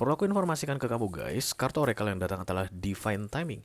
Perlu aku informasikan ke kamu guys, kartu oracle yang datang adalah Divine Timing.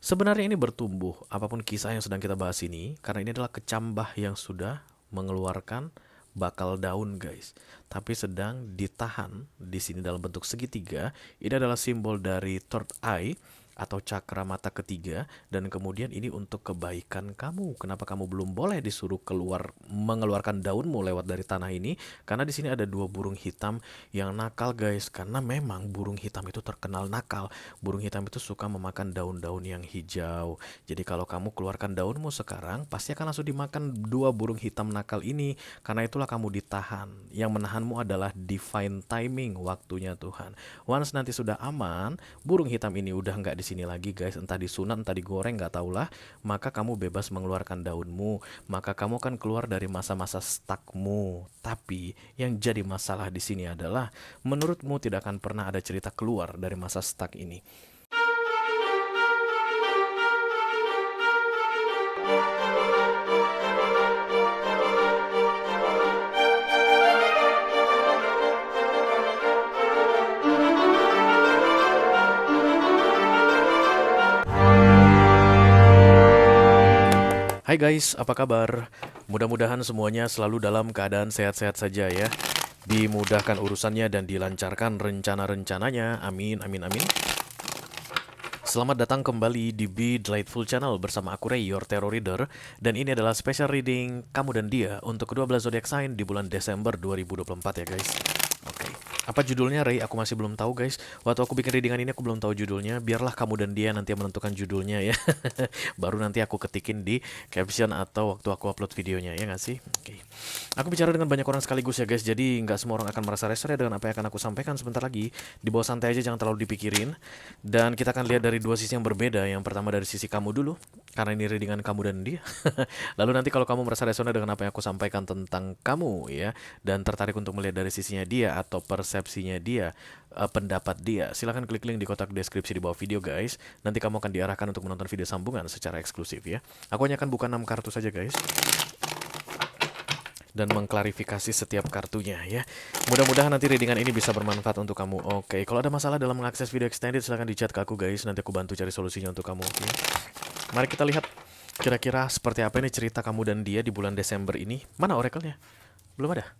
Sebenarnya ini bertumbuh, apapun kisah yang sedang kita bahas ini, karena ini adalah kecambah yang sudah mengeluarkan bakal daun guys. Tapi sedang ditahan di sini dalam bentuk segitiga. Ini adalah simbol dari third eye atau cakra mata ketiga, dan kemudian ini untuk kebaikan kamu. Kenapa kamu belum boleh disuruh keluar mengeluarkan daunmu lewat dari tanah ini? Karena di sini ada dua burung hitam yang nakal guys. Karena memang burung hitam itu terkenal nakal. Burung hitam itu suka memakan daun-daun yang hijau. Jadi kalau kamu keluarkan daunmu sekarang, pasti akan langsung dimakan dua burung hitam nakal ini. Karena itulah kamu ditahan. Yang menahanmu adalah divine timing, waktunya Tuhan. Once nanti sudah aman, burung hitam ini udah nggak di sini lagi guys, entah disunat entah digoreng nggak tahulah, maka kamu bebas mengeluarkan daunmu, maka kamu kan keluar dari masa-masa stuckmu. Tapi yang jadi masalah di sini adalah menurutmu tidak akan pernah ada cerita keluar dari masa stuck ini. Hai guys, apa kabar? Mudah-mudahan semuanya selalu dalam keadaan sehat-sehat saja ya. Dimudahkan urusannya dan dilancarkan rencana-rencananya. Amin, amin, amin. Selamat datang kembali di Be Delightful Channel bersama aku Ray, your tarot reader. Dan ini adalah special reading kamu dan dia untuk kedua belas zodiak sign di bulan Desember 2024 ya guys. Oke. Apa judulnya Ray? Aku masih belum tahu guys. Waktu aku bikin readingan ini aku belum tahu judulnya. Biarlah kamu dan dia nanti yang menentukan judulnya ya. Baru nanti aku ketikin di caption atau waktu aku upload videonya ya nggak sih? Oke. Aku bicara dengan banyak orang sekaligus ya guys. Jadi nggak semua orang akan merasa resah dengan apa yang akan aku sampaikan sebentar lagi. Dibawa santai aja, jangan terlalu dipikirin. Dan kita akan lihat dari dua sisi yang berbeda. Yang pertama dari sisi kamu dulu, karena ini readingan kamu dan dia. Lalu nanti kalau kamu merasa resona dengan apa yang aku sampaikan tentang kamu ya, dan tertarik untuk melihat dari sisinya dia atau persepsinya dia, pendapat dia, silahkan klik link di kotak deskripsi di bawah video guys. Nanti kamu akan diarahkan untuk menonton video sambungan secara eksklusif ya. Aku hanya akan buka 6 kartu saja guys, dan mengklarifikasi setiap kartunya ya. Mudah-mudahan nanti readingan ini bisa bermanfaat untuk kamu. Oke, kalau ada masalah dalam mengakses video extended silahkan di chat ke aku guys. Nanti aku bantu cari solusinya untuk kamu. Oke. Mari kita lihat kira-kira seperti apa ini cerita kamu dan dia di bulan Desember ini. Mana oracle-nya? Belum ada.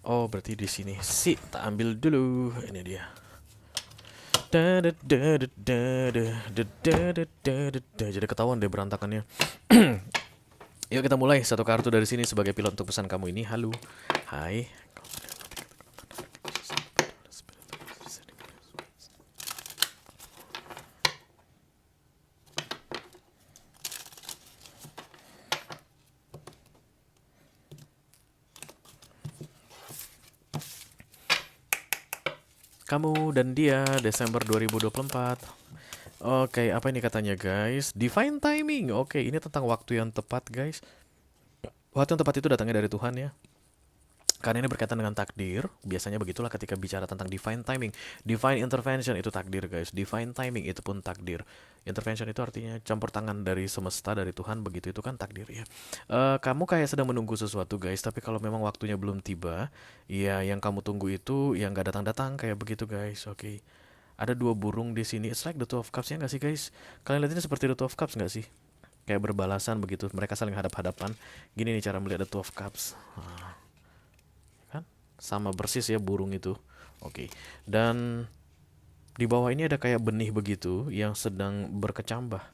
Oh, berarti di sini. Tak ambil dulu. Ini dia. Jadi ketahuan deh berantakannya. Yuk kita mulai. Satu kartu dari sini sebagai pilot untuk pesan kamu ini. Halo. Hai. Kamu dan dia Desember 2024. Oke, apa ini katanya guys? Divine timing. Oke, ini tentang waktu yang tepat guys. Waktu yang tepat itu datangnya dari Tuhan ya. Karena ini berkaitan dengan takdir. Biasanya begitulah ketika bicara tentang divine timing. Divine intervention itu takdir guys. Divine timing itu pun takdir. Intervention itu artinya campur tangan dari semesta, dari Tuhan. Begitu itu kan takdir ya. Kamu kayak sedang menunggu sesuatu guys. Tapi kalau memang waktunya belum tiba, ya yang kamu tunggu itu yang gak datang-datang kayak begitu guys. Oke. Ada dua burung di sini. It's like the Two of Cups ya nggak sih guys? Kalian lihat ini seperti the Two of Cups nggak sih? Kayak berbalasan begitu. Mereka saling hadap-hadapan. Gini nih cara melihat the Two of Cups. Kan? Sama persis ya burung itu. Oke. Dan di bawah ini ada kayak benih begitu yang sedang berkecambah.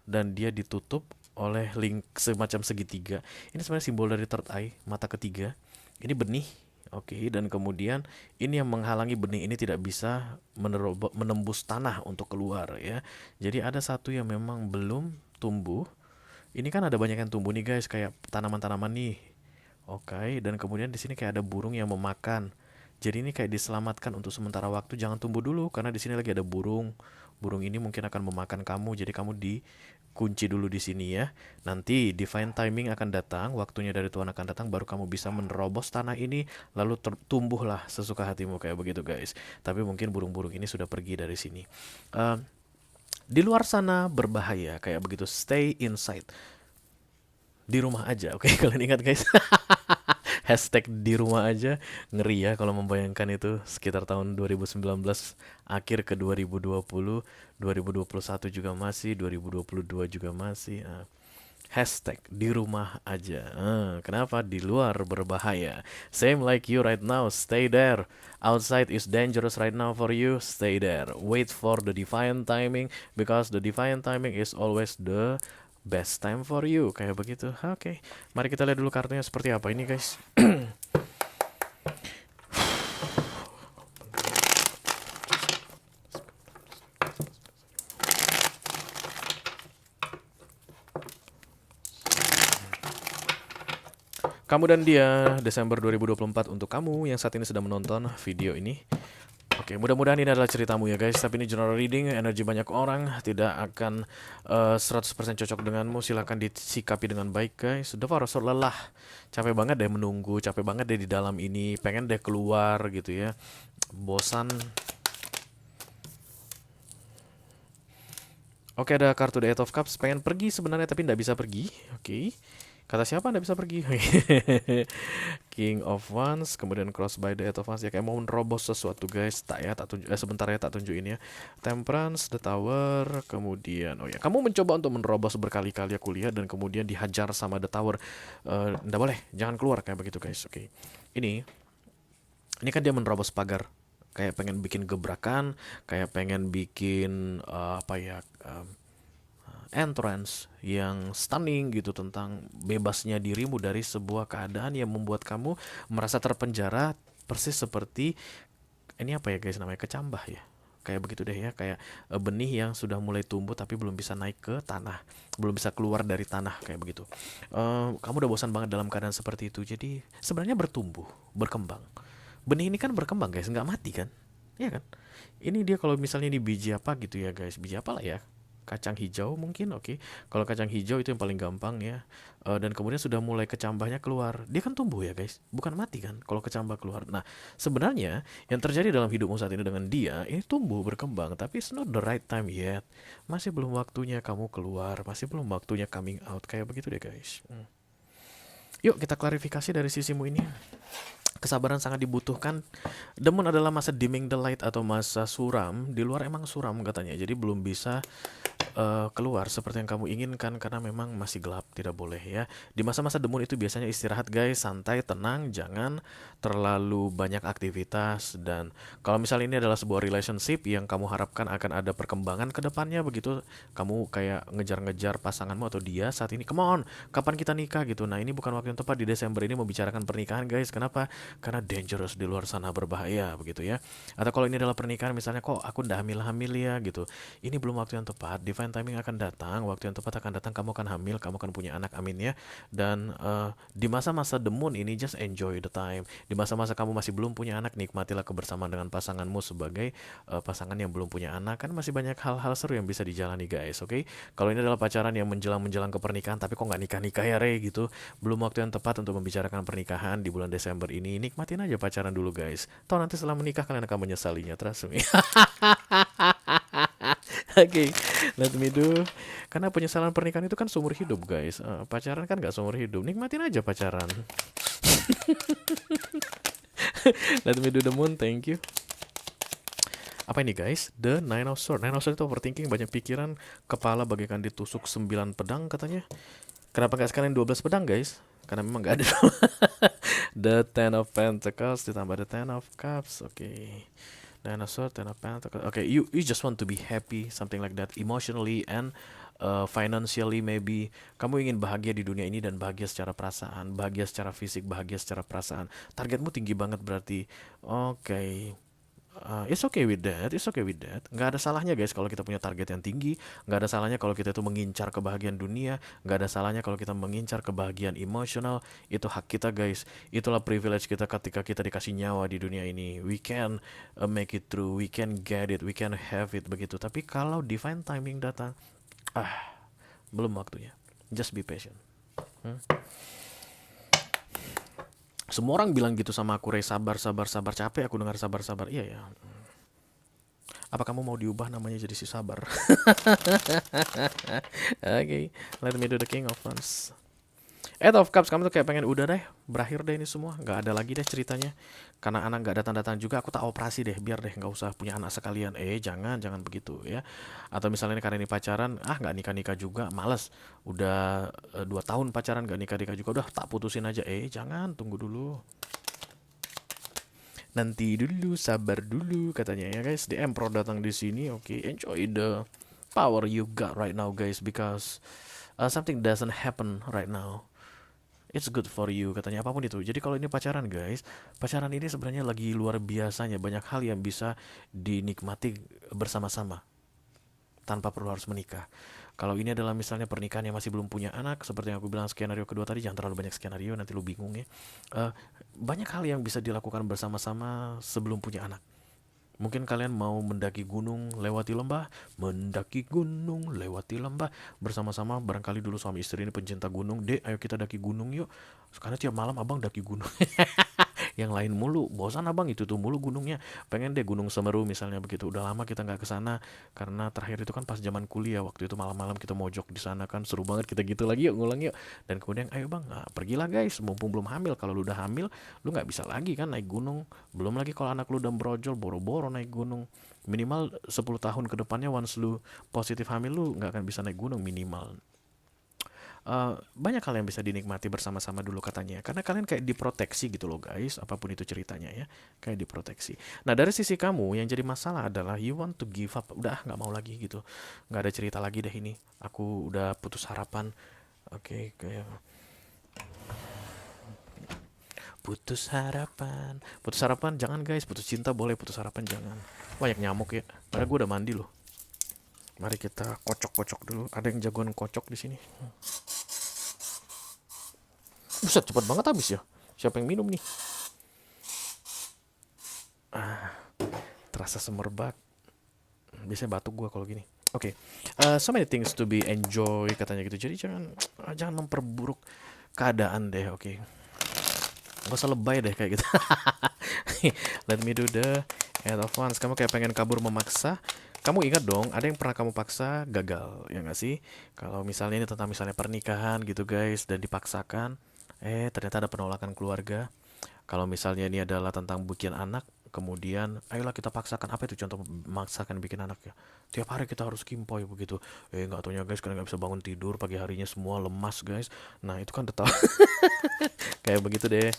Dan dia ditutup oleh link semacam segitiga. Ini sebenarnya simbol dari third eye, mata ketiga. Ini benih. Oke, dan kemudian ini yang menghalangi benih ini tidak bisa menembus tanah untuk keluar ya. Jadi ada satu yang memang belum tumbuh. Ini kan ada banyak yang tumbuh nih guys, kayak tanaman-tanaman nih. Oke, dan kemudian di sini kayak ada burung yang memakan. Jadi ini kayak diselamatkan untuk sementara waktu, jangan tumbuh dulu karena di sini lagi ada burung. Burung ini mungkin akan memakan kamu, jadi kamu dikunci dulu di sini ya. Nanti divine timing akan datang, waktunya dari Tuhan akan datang, baru kamu bisa menerobos tanah ini, lalu tumbuhlah sesuka hatimu kayak begitu guys. Tapi mungkin burung-burung ini sudah pergi dari sini. Eh, di luar sana berbahaya kayak begitu. Stay inside. Di rumah aja, oke? Kalian ingat guys? Hashtag di rumah aja ngeri ya kalau membayangkan itu sekitar tahun 2019 akhir ke 2020, 2021 juga masih, 2022 juga masih. Hashtag di rumah aja. Kenapa di luar berbahaya? Same like you right now. Stay there. Outside is dangerous right now for you. Stay there. Wait for the divine timing because the divine timing is always the best time for you. Kayak begitu. Oke. Mari kita lihat dulu kartunya seperti apa ini, guys. Kamu dan dia, Desember 2024 untuk kamu yang saat ini sedang menonton video ini. Oke, mudah-mudahan ini adalah ceritamu ya guys. Tapi ini general reading, energi banyak orang tidak akan 100% cocok denganmu. Silahkan disikapi dengan baik guys. Sudah rasa lelah, capek banget deh menunggu, capek banget deh di dalam ini, pengen deh keluar gitu ya. Bosan. Oke, ada kartu The Eight of Cups, pengen pergi sebenarnya tapi tidak bisa pergi. Oke. Kata siapa Anda bisa pergi? King of Wands, kemudian Cross by the Eight of Wands. Ya kayak mau menerobos sesuatu guys. Tak ya, tak tunjuk. Sebentar ya, tak tunjukin ya. Temperance, the Tower, kemudian oh ya, kamu mencoba untuk menerobos berkali-kali aku lihat dan kemudian dihajar sama the Tower. Nggak boleh, jangan keluar kayak begitu guys. Oke. Ini kan dia menerobos pagar. Kayak pengen bikin gebrakan, kayak pengen bikin entrance yang stunning gitu tentang bebasnya dirimu dari sebuah keadaan yang membuat kamu merasa terpenjara persis seperti ini apa ya guys namanya kecambah ya. Kayak begitu deh ya, kayak benih yang sudah mulai tumbuh tapi belum bisa naik ke tanah, belum bisa keluar dari tanah kayak begitu. Kamu udah bosan banget dalam keadaan seperti itu, jadi sebenarnya bertumbuh, berkembang. Benih ini kan berkembang guys, nggak mati kan? Iya kan? Ini dia kalau misalnya di biji apa gitu ya guys, biji apa lah ya? Kacang hijau mungkin, oke. Kalau kacang hijau itu yang paling gampang ya. Dan kemudian sudah mulai kecambahnya keluar. Dia kan tumbuh ya guys, bukan mati kan kalau kecambah keluar. Nah, sebenarnya yang terjadi dalam hidupmu saat ini dengan dia, ini tumbuh berkembang, tapi it's not the right time yet. Masih belum waktunya kamu keluar, masih belum waktunya coming out kayak begitu deh guys. Yuk kita klarifikasi dari sisimu ini. Kesabaran sangat dibutuhkan. The moon adalah masa dimming the light atau masa suram. Di luar emang suram katanya. Jadi belum bisa keluar seperti yang kamu inginkan karena memang masih gelap, tidak boleh ya. Di masa-masa the moon itu biasanya istirahat guys, santai, tenang, jangan terlalu banyak aktivitas. Dan kalau misalnya ini adalah sebuah relationship yang kamu harapkan akan ada perkembangan ke depannya begitu, kamu kayak ngejar-ngejar pasanganmu atau dia saat ini, come on, kapan kita nikah gitu. Nah, ini bukan waktu yang tepat di Desember ini membicarakan pernikahan guys. Kenapa? Karena dangerous, di luar sana berbahaya begitu ya. Atau kalau ini adalah pernikahan misalnya, kok aku udah hamil-hamil ya gitu. Ini belum waktu yang tepat. Divine timing akan datang, waktu yang tepat akan datang, kamu akan hamil, kamu akan punya anak, amin ya. Dan di masa-masa the moon ini just enjoy the time. Di masa-masa kamu masih belum punya anak, nikmatilah kebersamaan dengan pasanganmu sebagai pasangan yang belum punya anak. Kan masih banyak hal-hal seru yang bisa dijalani guys, oke? Kalau ini adalah pacaran yang menjelang ke pernikahan tapi kok nggak nikah-nikah ya Re gitu, belum waktu yang tepat untuk membicarakan pernikahan di bulan Desember ini. Nikmatin aja pacaran dulu guys. Toh nanti setelah menikah kalian akan menyesalinya, trust me. Oke, let me do. Karena penyesalan pernikahan itu kan seumur hidup guys. Pacaran kan nggak seumur hidup. Nikmatin aja pacaran. Let me do the moon, thank you. Apa ini guys? The Nine of Swords. Nine of Swords itu overthinking, banyak pikiran, kepala bagaikan ditusuk 9 pedang katanya. Kenapa nggak sekalian 12 pedang guys? Karena memang nggak ada. The Ten of Pentacles ditambah the Ten of Cups. Oke. Nine of Swords, Ten of Pentacles. Oke, you just want to be happy, something like that, emotionally and financially maybe. Kamu ingin bahagia di dunia ini dan bahagia secara perasaan, bahagia secara fisik, bahagia secara perasaan. Targetmu tinggi banget berarti. Oke. It's okay with that, it's okay with that. Nggak ada salahnya guys kalau kita punya target yang tinggi. Nggak ada salahnya kalau kita itu mengincar kebahagiaan dunia. Nggak ada salahnya kalau kita mengincar kebahagiaan emosional. Itu hak kita guys. Itulah privilege kita ketika kita dikasih nyawa di dunia ini. We can make it through, we can get it, we can have it begitu. Tapi kalau divine timing datang, belum waktunya. Just be patient. Semua orang bilang gitu sama aku, Rey, sabar, capek aku dengar sabar. Iya ya. Apa kamu mau diubah namanya jadi si sabar? Oke, let me do the King of Wands. Eight of Cups, kamu tuh kayak pengen udah deh, berakhir deh ini semua, nggak ada lagi deh ceritanya. Karena anak nggak datang-datang juga, aku tak operasi deh, biar deh nggak usah punya anak sekalian. Jangan begitu ya. Atau misalnya karena ini pacaran, nggak nikah-nikah juga, males. Udah 2 tahun pacaran nggak nikah-nikah juga, udah tak putusin aja. Jangan, tunggu dulu. Nanti dulu, sabar dulu katanya ya guys. The Emperor datang di sini, oke. Enjoy the power you got right now guys, because something doesn't happen right now. It's good for you katanya, apapun itu. Jadi kalau ini pacaran guys, pacaran ini sebenarnya lagi luar biasanya, banyak hal yang bisa dinikmati bersama-sama tanpa perlu harus menikah. Kalau ini adalah misalnya pernikahan yang masih belum punya anak, seperti yang aku bilang skenario kedua tadi, jangan terlalu banyak skenario, nanti lu bingung ya. Eh, Banyak hal yang bisa dilakukan bersama-sama sebelum punya anak. Mungkin kalian mau mendaki gunung, lewati lembah, mendaki gunung, lewati lembah bersama-sama. Barangkali dulu suami istri ini pencinta gunung, dek, ayo kita daki gunung yuk. Karena tiap malam abang daki gunung. Yang lain mulu, bosan abang itu tuh mulu gunungnya. Pengen deh Gunung Semeru misalnya begitu. Udah lama kita nggak ke sana karena terakhir itu kan pas zaman kuliah, waktu itu malam-malam kita mojok di sana kan seru banget, kita gitu lagi yuk, ngulang yuk. Dan kemudian ayo bang, pergilah guys, mumpung belum hamil. Kalau lu udah hamil, lu nggak bisa lagi kan naik gunung. Belum lagi kalau anak lu udah brojol, boro-boro naik gunung. Minimal 10 tahun ke depannya once lu positif hamil, lu nggak akan bisa naik gunung minimal. Banyak hal yang bisa dinikmati bersama-sama dulu katanya, karena kalian kayak diproteksi gitu loh guys, apapun itu ceritanya ya, kayak diproteksi. Nah dari sisi kamu yang jadi masalah adalah you want to give up, udah nggak mau lagi gitu, nggak ada cerita lagi deh ini, aku udah putus harapan. Oke, kayak putus harapan jangan guys, putus cinta boleh, putus harapan jangan. Banyak nyamuk ya, padahal gue udah mandi loh. Mari kita kocok-kocok dulu, ada yang jagoan kocok di sini. Buset, cepet banget habis ya. Siapa yang minum nih? Terasa semerbak. Biasanya batuk gua kalau gini. Oke, so many things to be enjoy katanya gitu. Jadi jangan memperburuk keadaan deh. Oke, gak usah lebay deh kayak gitu. Let me do the head of wands. Kamu kayak pengen kabur memaksa. Kamu ingat dong, ada yang pernah kamu paksa gagal, ya nggak sih? Kalau misalnya ini tentang misalnya pernikahan gitu guys, dan dipaksakan, ternyata ada penolakan keluarga. Kalau misalnya ini adalah tentang bikin anak, kemudian ayolah kita paksakan, apa itu contoh memaksakan bikin anak ya? Tiap hari kita harus kimpoy begitu. Nggak taunya guys, karena nggak bisa bangun tidur pagi harinya semua lemas guys. Nah itu kan tetap kayak begitu deh.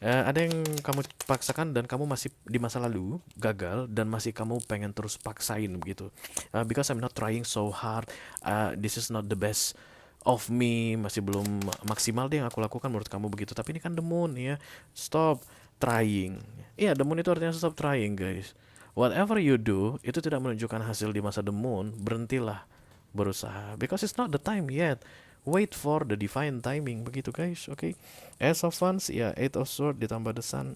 Ada yang kamu paksakan dan kamu masih di masa lalu gagal dan masih kamu pengen terus paksain begitu. Because I'm not trying so hard. This is not the best of me, masih belum maksimal deh yang aku lakukan menurut kamu begitu. Tapi ini kan the moon ya. Stop trying. Iya, the moon itu artinya stop trying, guys. Whatever you do, itu tidak menunjukkan hasil di masa the moon, berhentilah berusaha. Because it's not the time yet. Wait for the divine timing, begitu guys, oke. Okay? Ace of Wands, ya, Eight of Swords ditambah the Sun.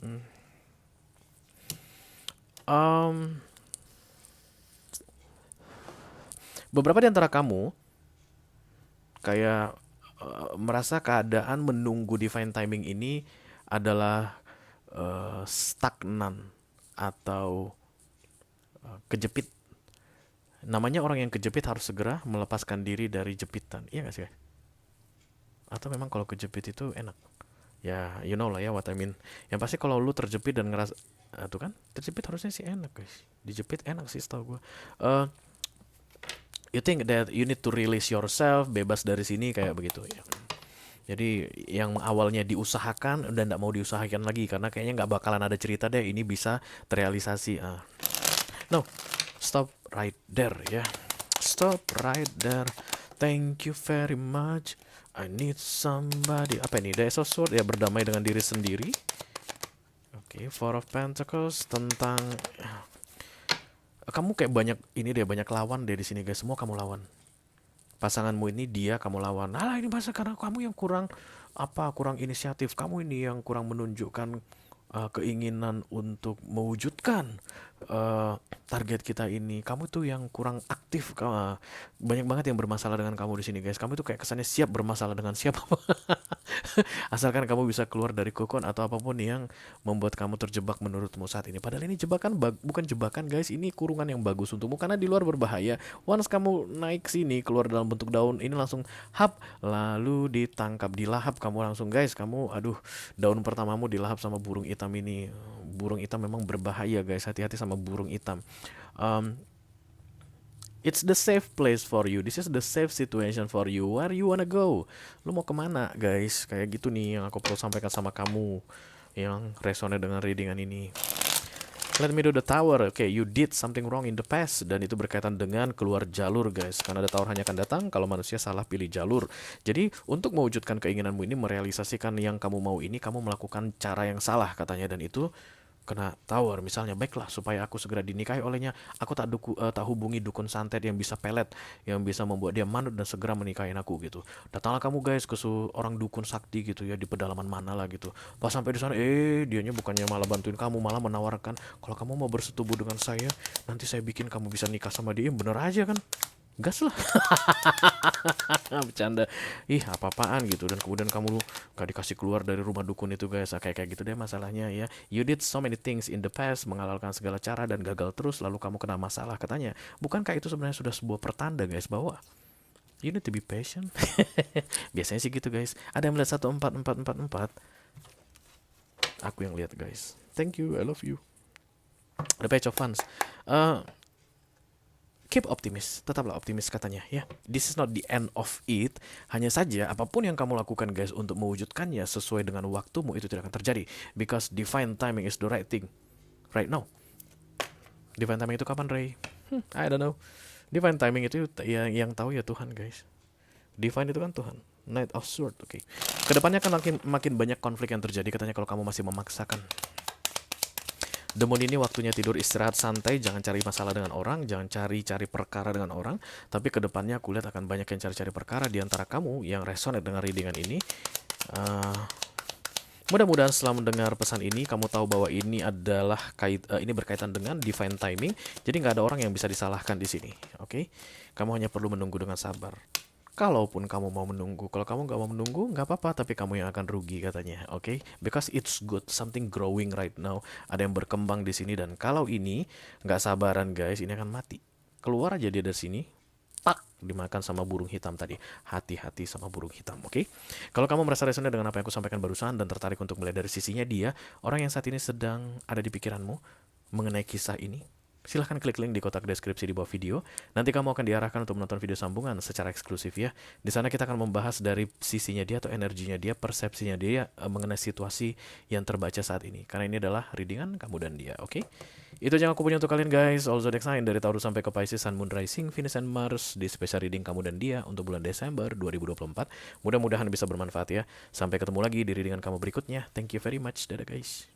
Beberapa di antara kamu kayak merasa keadaan menunggu divine timing ini adalah stagnan atau kejepit. Namanya orang yang kejepit harus segera melepaskan diri dari jepitan. Iya gak sih? Atau memang kalau kejepit itu enak? Ya, you know lah ya what I mean. Yang pasti kalau lu terjepit dan ngerasa tuh kan, terjepit harusnya sih enak guys. Dijepit enak sih setahu gue. Uh, you think that you need to release yourself, bebas dari sini kayak begitu ya. Jadi yang awalnya diusahakan udah nggak mau diusahakan lagi karena kayaknya nggak bakalan ada cerita deh ini bisa terrealisasi. No, stop right there ya. Stop right there. Thank you very much. I need somebody. Apa ini? The Ace of Swords ya, berdamai dengan diri sendiri. Oke, Four of Pentacles tentang kamu kayak banyak ini deh, banyak lawan deh di sini guys. Semua kamu lawan. Pasanganmu ini dia kamu lawan. Alah ini masa karena kamu yang kurang kurang inisiatif. Kamu ini yang kurang menunjukkan keinginan untuk mewujudkan target kita ini. Kamu tuh yang kurang aktif. Banyak banget yang bermasalah dengan kamu di sini, guys. Kamu tuh kayak kesannya siap bermasalah dengan siapa. Asalkan kamu bisa keluar dari kokon atau apapun yang membuat kamu terjebak menurutmu saat ini. Padahal ini jebakan bukan jebakan, guys. Ini kurungan yang bagus untukmu karena di luar berbahaya. Once kamu naik sini keluar dalam bentuk daun, ini langsung hap, lalu ditangkap, dilahap kamu langsung, guys. Kamu aduh, daun pertamamu dilahap sama burung hitam ini. Burung hitam memang berbahaya, guys. Hati-hati sama burung hitam. Um, It's the safe place for you. This is the safe situation for you. Where you wanna go? Lu mau kemana, guys? Kayak gitu nih yang aku perlu sampaikan sama kamu yang resonate dengan readingan ini. Let me do the tower. Okay, you did something wrong in the past. Dan itu berkaitan dengan keluar jalur, guys. Karena ada tower hanya akan datang kalau manusia salah pilih jalur. Jadi, untuk mewujudkan keinginanmu ini, merealisasikan yang kamu mau ini, kamu melakukan cara yang salah katanya. Dan itu kena tower. Misalnya, baiklah, supaya aku segera dinikahi olehnya, aku tak hubungi dukun santet yang bisa pelet, yang bisa membuat dia manut dan segera menikahin aku gitu. Datanglah kamu, guys, ke orang dukun sakti gitu ya, di pedalaman mana lah gitu. Pas sampai di sana, dianya bukannya malah bantuin kamu, malah menawarkan, kalau kamu mau bersetubuh dengan saya, nanti saya bikin kamu bisa nikah sama dia. Bener aja kan? Gas lah. Bercanda. Ih, apa-apaan gitu. Dan kemudian kamu gak dikasih keluar dari rumah dukun itu, guys. Kayak gitu deh masalahnya ya. You did so many things in the past, menghalalkan segala cara dan gagal terus, lalu kamu kena masalah katanya. Bukankah itu sebenarnya sudah sebuah pertanda, guys, bahwa you need to be patient? Biasanya sih gitu, guys. Ada yang melihat 14444. Aku yang lihat, guys. Thank you, I love you. The Page of Wands. Keep optimis, tetaplah optimis katanya ya. This is not the end of it. Hanya saja apapun yang kamu lakukan, guys, untuk mewujudkannya sesuai dengan waktumu, itu tidak akan terjadi. Because divine timing is the right thing right now. Divine timing itu kapan, Ray? I don't know. Divine timing itu ya, yang tahu ya Tuhan, guys. Divine itu kan Tuhan. Knight of Sword, oke. Kedepannya akan makin banyak konflik yang terjadi katanya kalau kamu masih memaksakan. The Moon ini waktunya tidur, istirahat, santai. Jangan cari masalah dengan orang, jangan cari perkara dengan orang. Tapi kedepannya aku lihat akan banyak yang cari-cari perkara di antara kamu yang resonate dengan readingan ini. Mudah-mudahan setelah mendengar pesan ini, kamu tahu bahwa ini adalah ini berkaitan dengan divine timing. Jadi nggak ada orang yang bisa disalahkan di sini, oke? Kamu hanya perlu menunggu dengan sabar. Kalaupun kamu mau menunggu, kalau kamu nggak mau menunggu, nggak apa-apa, tapi kamu yang akan rugi katanya, oke? Because it's good, something growing right now, ada yang berkembang di sini, dan kalau ini nggak sabaran, guys, ini akan mati. Keluar aja dia dari sini, tak dimakan sama burung hitam tadi. Hati-hati sama burung hitam, oke? Kalau kamu merasa resonate dengan apa yang aku sampaikan barusan dan tertarik untuk melihat dari sisinya dia, orang yang saat ini sedang ada di pikiranmu mengenai kisah ini, silahkan klik link di kotak deskripsi di bawah video. Nanti kamu akan diarahkan untuk menonton video sambungan secara eksklusif ya. Di sana kita akan membahas dari sisinya dia atau energinya dia, persepsinya dia mengenai situasi yang terbaca saat ini. Karena ini adalah readingan kamu dan dia, oke? Itu yang aku punya untuk kalian, guys. All zodiac sign dari Taurus sampai ke Pisces, Sun, Moon, Rising, Venus, and Mars di special reading kamu dan dia untuk bulan Desember 2024. Mudah-mudahan bisa bermanfaat ya. Sampai ketemu lagi di readingan kamu berikutnya. Thank you very much. Dadah, guys.